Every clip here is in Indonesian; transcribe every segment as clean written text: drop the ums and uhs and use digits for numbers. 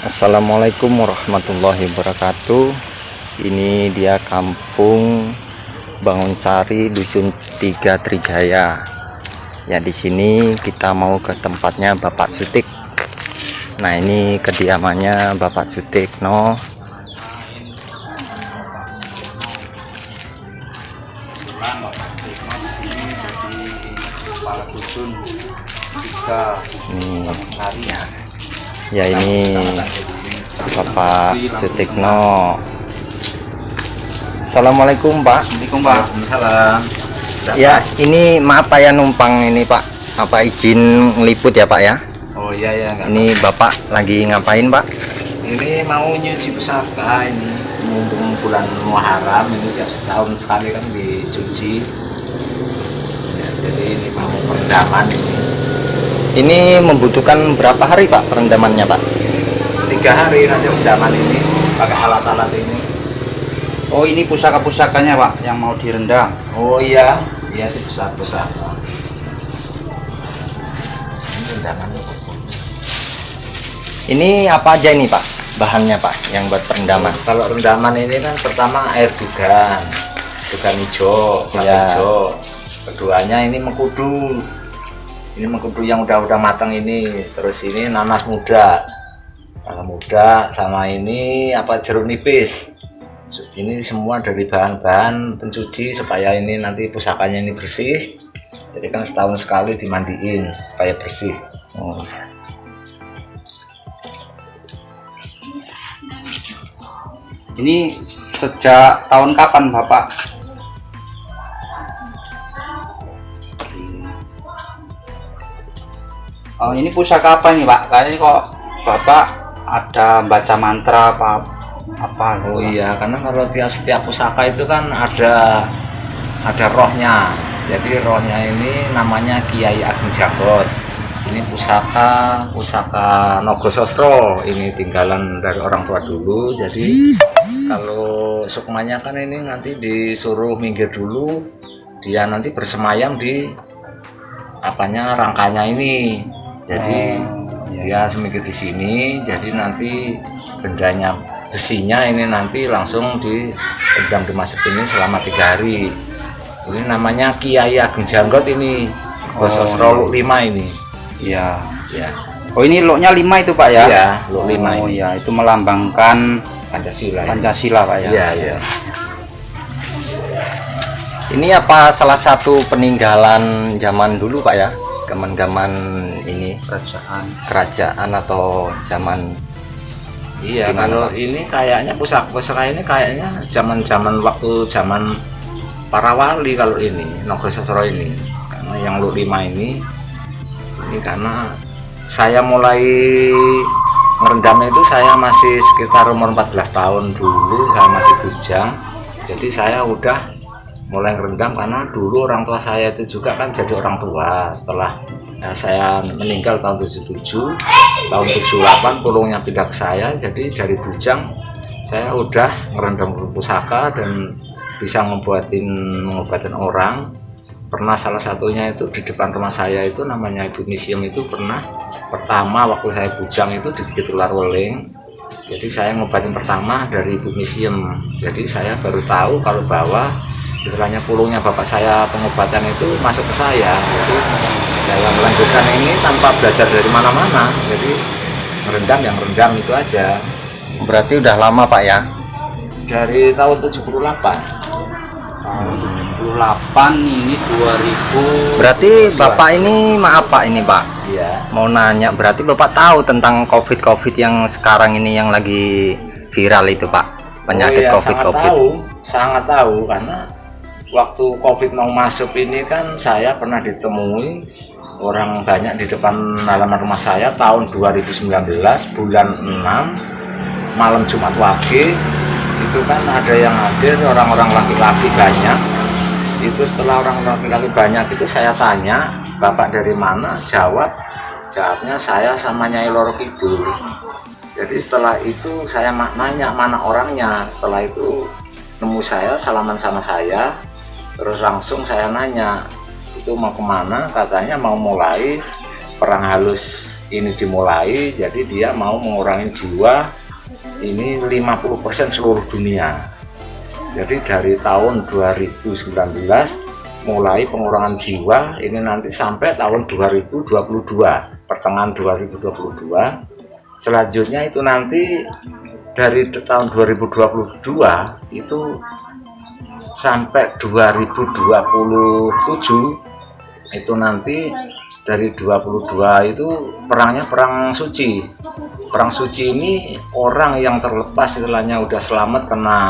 Assalamualaikum warahmatullahi wabarakatuh. Ini dia kampung Bangunsari, Dusun 3 Trijaya. Ya, di sini kita mau ke tempatnya Bapak Sutik. Nah, ini kediamannya Bapak Sutikno. Kepala dusun 3 Bangunsari ya. Ya, ini Bapak Sutikno. Assalamualaikum Pak. Waalaikumsalam. Ya, ini maaf Pak ya, numpang ini Pak. Apa izin ngeliput ya Pak ya? Oh iya ya. Ini Bapak lagi ngapain Pak? Ini mau nyuci pusaka ini mumpung bulan Muharram ini tiap setahun sekali kan dicuci. Ya, jadi ini mau perendaman ini. Ini membutuhkan berapa hari Pak perendamannya Pak? 3 hari nanti perendaman ini pakai alat-alat ini. Oh, ini pusaka-pusakanya Pak yang mau direndam. Oh iya, iya itu besar-besar. Ini rendamannya. Ini apa aja ini Pak bahannya Pak yang buat perendaman? Kalau rendaman ini kan pertama air dugan hijau, Ya. hijau. Keduanya ini mengkudu. Ini mengkudu yang udah matang ini. Terus ini nanas muda. Nanas muda sama ini apa jeruk nipis. Ini semua dari bahan-bahan pencuci supaya ini nanti pusakanya ini bersih. Jadi kan setahun sekali dimandiin supaya bersih. Oh. Ini sejak tahun kapan Bapak? Oh, ini pusaka apa nih Pak? Kayaknya kok Bapak ada baca mantra apa gitu, Oh Pak? iya, karena kalau setiap pusaka itu kan ada rohnya. Jadi rohnya ini namanya Kiai Ageng Jagot. Ini pusaka Nogososro. Ini tinggalan dari orang tua dulu. Jadi kalau sukmanya kan ini nanti disuruh minggir dulu. Dia nanti bersemayam di rangkanya ini. Jadi dia seminggu di sini. Jadi nanti bendanya besinya ini nanti langsung direndam dimasak ini selama 3 hari. Ini namanya Kiai Ageng Jagot ini. Gososro 5 ini. Iya. Ya. Oh, ini loknya 5 itu Pak ya? Iya, lok 5 Oh ini. iya, itu melambangkan Pancasila. Ya. Pancasila Pak ya? Iya, iya. Ini apa salah satu peninggalan zaman dulu Pak ya? Zaman ini kerajaan atau zaman? Iya, Gimana, kalau Pak? ini kayaknya pusaka ini kayaknya waktu zaman para wali kalau ini Nogososro ini. Karena yang lok 5 ini karena saya mulai ngerendamnya itu saya masih sekitar umur 14 tahun dulu, saya masih bujang. Jadi saya udah mulai ngerendam karena dulu orang tua saya itu juga kan jadi orang tua. Setelah saya meninggal tahun 77, tahun 78 pulungnya pindah ke saya. Jadi dari bujang saya udah ngerendam pusaka dan bisa mengobatin orang. Pernah salah satunya itu di depan rumah saya itu namanya Ibu Museum itu pernah pertama waktu saya bujang itu digigit ular weling. Jadi saya ngobatin pertama dari Ibu Museum. Jadi saya baru tahu kalau bahwa istilahnya pulungnya bapak saya pengobatan itu masuk ke saya. Jadi saya melanjutkan ini tanpa belajar dari mana-mana. Jadi merendam itu aja. Berarti udah lama Pak ya? Dari tahun 78. Tahun 78 ini 2000. Berarti Bapak ini maaf Pak ini Pak. Iya. Mau nanya, berarti Bapak tahu tentang COVID yang sekarang ini yang lagi viral itu Pak? Penyakit Oh, iya, COVID. sangat tahu karena waktu COVID mau masuk ini kan saya pernah ditemui orang banyak di depan halaman rumah saya tahun 2019 bulan 6 malam Jumat Wage. Itu kan ada yang hadir orang-orang laki-laki banyak. Itu setelah orang laki-laki banyak itu saya tanya, Bapak dari mana? Jawabnya saya sama Nyai Loro Kidul. Jadi setelah itu saya nanya mana orangnya. Setelah itu nemu saya, salaman sama saya. Terus langsung saya nanya, itu mau kemana? Katanya mau mulai perang halus ini dimulai, jadi dia mau mengurangi jiwa ini 50% seluruh dunia. Jadi dari tahun 2019 mulai pengurangan jiwa ini nanti sampai tahun 2022, pertengahan 2022. Selanjutnya itu nanti dari tahun 2022 itu sampai 2027 itu nanti dari 22 itu perangnya perang suci. Perang suci ini orang yang terlepas istilahnya udah selamat kena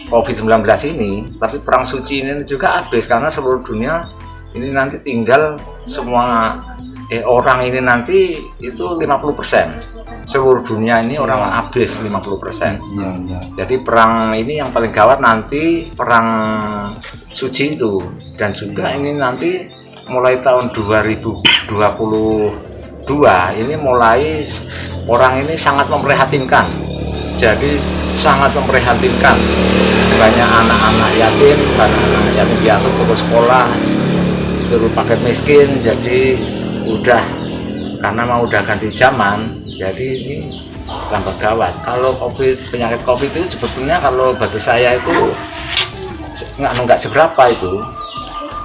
COVID-19 ini, tapi perang suci ini juga habis karena seluruh dunia ini nanti tinggal semua orang ini nanti itu 50%. Seluruh dunia ini orang habis 50%. Jadi perang ini yang paling gawat nanti perang suci itu, dan juga ini nanti mulai tahun 2022 ini mulai orang ini sangat memprihatinkan. Jadi sangat memprihatinkan, banyak anak-anak yatim, piatu putus sekolah, terus paket miskin. Jadi udah karena mau udah ganti zaman, jadi ini tambah gawat. Kalau penyakit COVID itu sebetulnya kalau bagi saya itu nggak seberapa itu,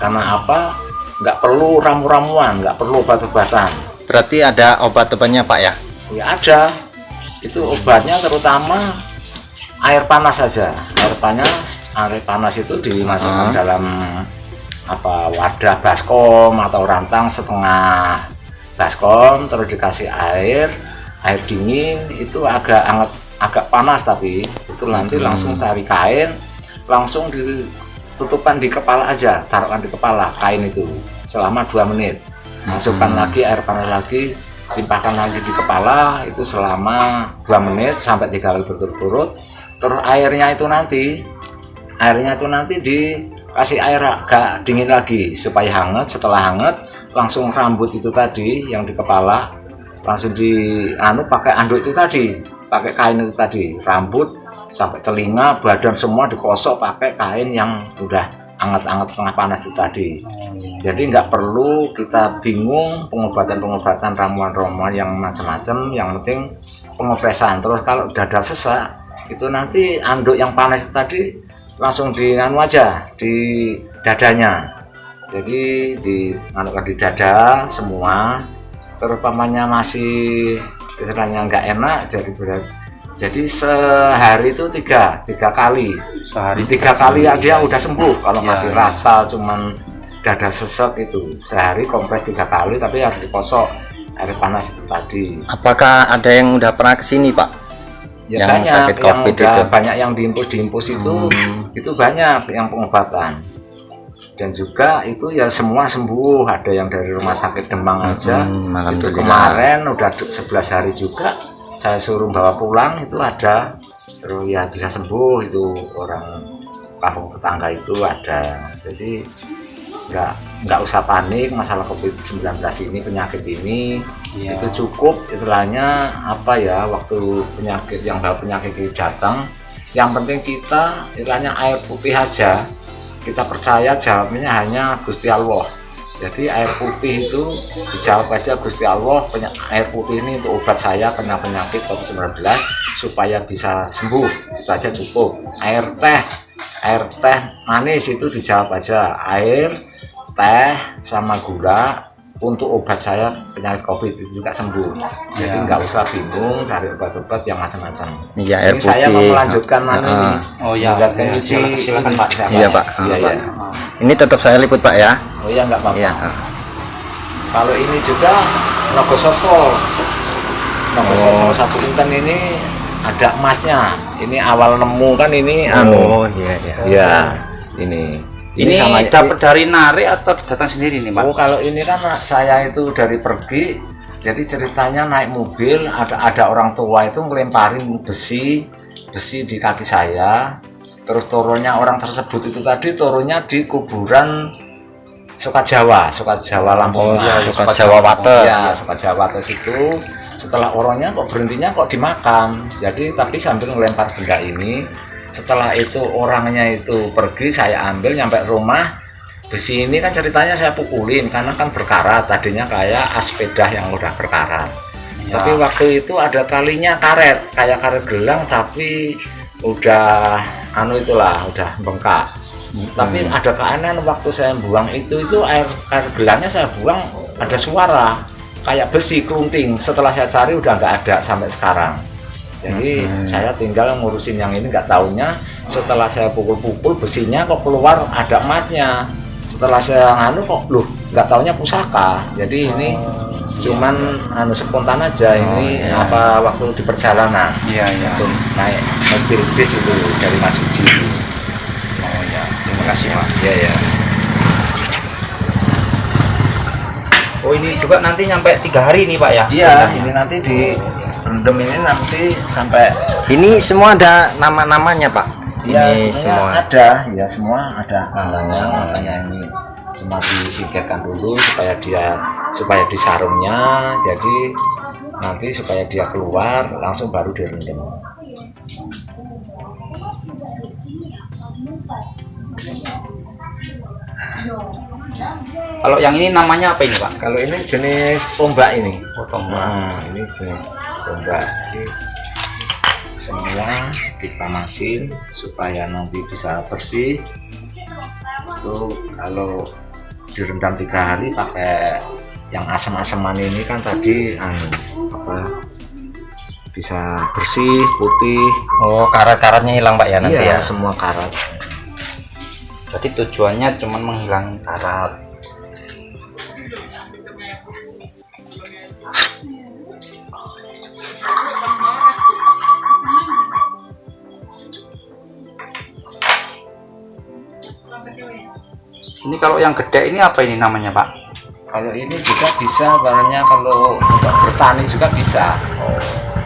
karena apa? Nggak perlu ramu-ramuan, nggak perlu obat-obatan. Berarti ada obat-obatnya Pak ya? Ya ada, itu obatnya terutama air panas saja. Air panas itu dimasukkan dalam wadah baskom atau rantang setengah baskom, terus dikasih air dingin, itu agak panas, tapi itu nanti langsung cari kain, langsung ditutupkan di kepala aja, taruhkan di kepala kain itu selama 2 menit, masukkan lagi air panas lagi, limpahkan lagi di kepala itu selama 2 menit sampai 3 kali berturut-turut. Terus airnya itu nanti dikasih air agak dingin lagi supaya hangat. Setelah hangat langsung rambut itu tadi yang di kepala langsung pakai anduk itu tadi, pakai kain itu tadi, rambut sampai telinga, badan semua dikosok pakai kain yang udah hangat-hangat setengah panas itu tadi. Jadi nggak perlu kita bingung pengobatan ramuan-ramuan yang macam-macam, yang penting pengopresan. Terus kalau dada sesak itu nanti anduk yang panas itu tadi langsung aja di dadanya. Jadi dianukan di dada semua. Terus pamannya masih istilahnya nggak enak, jadi sehari itu tiga kali. Tiga kali dia udah sembuh. Kalau mati rasa cuman dada sesek itu sehari kompres 3 kali, tapi harus dikosok air panas itu tadi. Apakah ada yang udah pernah kesini Pak? Ya yang banyak, sakit COVID itu banyak yang diimpus itu banyak yang pengobatan, dan juga itu ya semua sembuh. Ada yang dari rumah sakit Demang aja itu kemarin udah 11 hari juga saya suruh bawa pulang, itu ada, terus ya bisa sembuh. Itu orang kampung tetangga itu ada. Jadi nggak usah panik masalah COVID-19 ini, penyakit ini. Itu cukup istilahnya waktu yang bawa penyakit ini datang, yang penting kita istilahnya air putih aja, kita percaya jawabnya hanya Gusti Allah. Jadi air putih itu dijawab aja Gusti Allah, air putih ini untuk obat saya kena penyakit COVID-19 supaya bisa sembuh, itu aja cukup. Air teh manis itu dijawab aja air teh sama gula untuk obat saya penyakit COVID itu juga sembuh. Jadi nggak usah bingung cari obat-obat yang macam-macam. Iya, air ini putih. Saya mau melanjutkan ini. Silakan Pak. Iya Pak. Ini tetap saya liput Pak ya. Oh iya, nggak apa-apa. Iya. Kalau ini juga Nogososro satu inten ini ada emasnya. Ini awal nemu kan ini. Iya. Ini sama dapat dari nari atau datang sendiri nih Pak? Oh, kalau ini kan saya itu dari pergi, jadi ceritanya naik mobil, ada orang tua itu ngelemparin besi di kaki saya, terus turunnya orang tersebut itu tadi turunnya di kuburan Sukajawa Lampung. Sukajawa Wates. Ya, Sukajawa Wates itu. Setelah orangnya kok berhentinya kok di makam, jadi tapi sambil ngelempar benda ini. Setelah itu orangnya itu pergi, saya ambil nyampe rumah, besi ini kan ceritanya saya pukulin karena kan berkarat, tadinya kayak aspedah yang udah berkarat. Ya. Tapi waktu itu ada talinya karet, kayak karet gelang tapi udah udah bengkak. Tapi ada keanehan waktu saya buang itu air gelangnya saya buang ada suara kayak besi kelunting. Setelah saya cari udah nggak ada sampai sekarang. Jadi saya tinggal ngurusin yang ini, nggak taunya setelah saya pukul-pukul besinya kok keluar ada emasnya. Setelah saya kok nggak taunya pusaka. Jadi ini cuman spontan aja ini waktu di perjalanan. Iya. Untuk naik mobil bis itu dari Mas Uji. Oh ya, terima kasih Pak. Iya. Oh ini juga nanti nyampe 3 hari nih Pak ya? Iya, ini nanti di rendem ini nanti sampai Ini semua ada nama-namanya Pak. Ini semua semua. ada, ya semua ada namanya, makanya ini semua disingkirkan dulu supaya di sarungnya, jadi nanti supaya dia keluar langsung baru direndam. Kalau yang ini namanya apa ini Pak? Kalau ini jenis tombak ini. Oh, tombak. Ini jenis tombak. Jadi semua dipanasin supaya nanti bisa bersih. Itu kalau direndam 3 hari pakai yang asam-asaman ini kan tadi bisa bersih, putih. Oh, karat-karatnya hilang Pak ya nanti Iya, ya. semua karat. Jadi tujuannya cuma menghilangkan karat. Ini kalau yang gede ini apa ini namanya Pak? Kalau ini juga bisa, warnanya kalau untuk bertani juga bisa.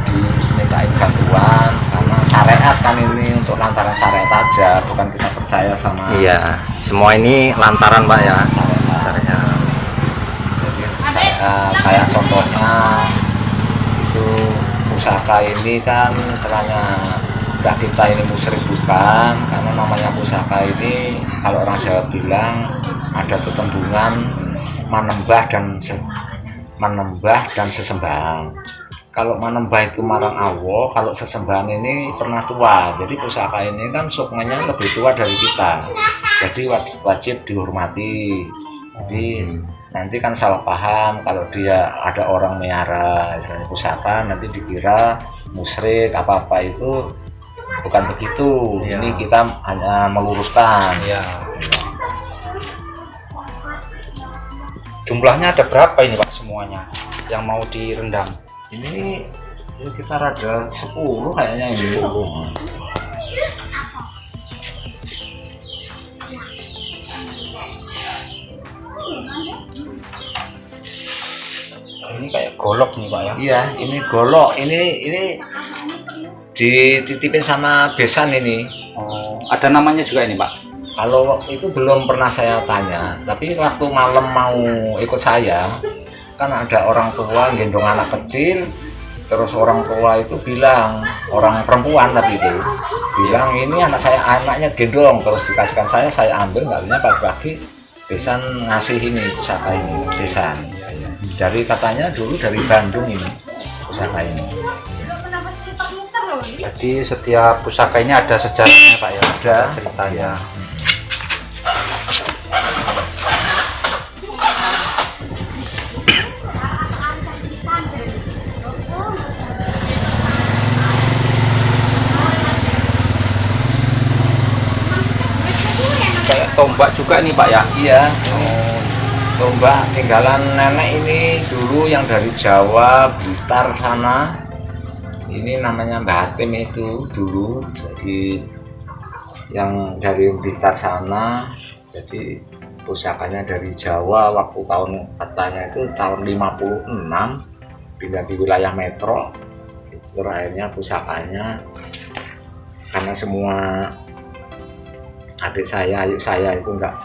Dimintain bantuan karena syariat kan ini, untuk lantaran syariat aja, bukan kita percaya sama Iya, semua ini lantaran Pak ya. syariat. Jadi kayak contohnya itu pusaka ini kan ternyata nggak kita ini musyrik, bukan, karena namanya pusaka ini kalau orang Jawa bilang ada tetembungan manembah dan sesembahan. Kalau manembah itu marang Allah, kalau sesembahan ini pernah tua. Jadi pusaka ini kan sukmanya lebih tua dari kita, jadi wajib dihormati. Jadi nanti kan salah paham kalau dia ada orang miara pusaka, nanti dikira musyrik apa itu, bukan begitu. Ya. Ini kita hanya meluruskan. Ya. Jumlahnya ada berapa ini Pak semuanya yang mau direndam? Ini sekitar ada 10 kayaknya ini. Ini kayak golok nih Pak ya? Iya, ini golok. Ini dititipin sama besan ini. Oh, ada namanya juga ini Pak? Kalau itu belum pernah saya tanya, tapi waktu malam mau ikut saya, kan ada orang tua gendong anak kecil, terus orang tua itu bilang, orang perempuan tapi itu bilang ini anaknya gendong, terus dikasihkan saya ambil, nggaknya pagi-pagi besan ngasih ini pusaka ini, besan. Dari katanya dulu dari Bandung ini pusaka ini. Jadi setiap pusaka ini ada sejarahnya Pak ya? Ada ceritanya. Kayak tombak juga nih Pak ya? Iya. Tombak tinggalan nenek ini dulu yang dari Jawa, Blitar sana. Ini namanya Mbah Hatim itu dulu, jadi yang dari Blitar sana. Jadi pusakanya dari Jawa waktu tahun katanya itu tahun 56 pindah di wilayah metro. Itu akhirnya pusakanya karena semua adik saya, ayu saya itu enggak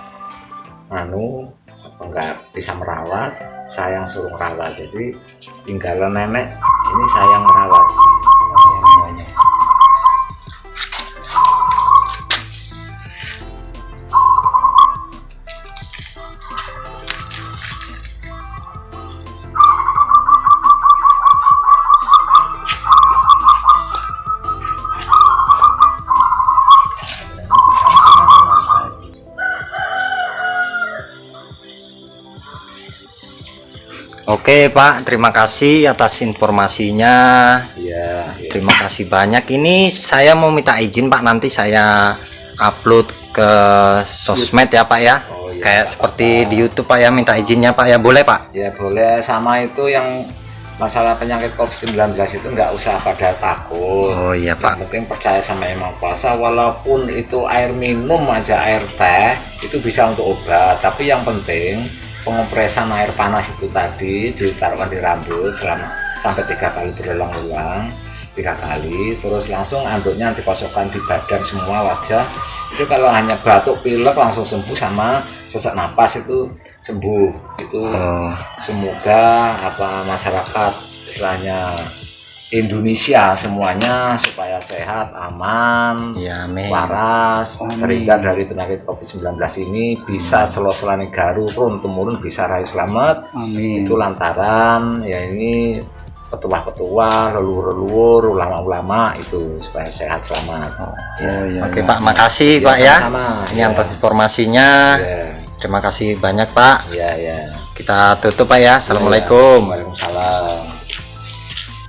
bisa merawat, saya yang suruh merawat. Jadi tinggalan nenek ini saya yang merawat. Oke Pak, terima kasih atas informasinya. Iya. Terima kasih banyak. Ini saya mau minta izin Pak, nanti saya upload ke sosmed ya Pak ya. Oh, iya, Kayak nggak seperti di YouTube Pak ya, minta izinnya Pak ya, boleh Pak? Ya boleh, sama itu yang masalah penyakit COVID-19 itu nggak usah pada takut. Oh iya Pak. Yang penting percaya sama Yang Maha Kuasa, walaupun itu air minum aja, air teh itu bisa untuk obat. Tapi yang penting pengopresan air panas itu tadi ditaruhkan di rambut selama sampai 3 kali berulang-ulang, 3 kali, terus langsung anduknya dikosokkan di badan semua, wajah. Itu kalau hanya batuk pilek langsung sembuh, sama sesak napas itu sembuh. Itu semoga masyarakat istilahnya Indonesia semuanya supaya sehat, aman, Ya, amin. waras, terhindar dari penyakit COVID-19 ini, bisa selo-selane garu turun temurun bisa rayu selamat. Amin. Itu lantaran ya ini petuah-petuah, leluhur-leluhur, ulama-ulama itu supaya sehat selamat. Iya. Oke Pak, makasih Ya, Pak ya. sama-sama. Ini Ya. atas informasinya. Ya, Terima kasih banyak Pak. ya, ya. Kita tutup Pak ya. Assalamualaikum. Waalaikumsalam.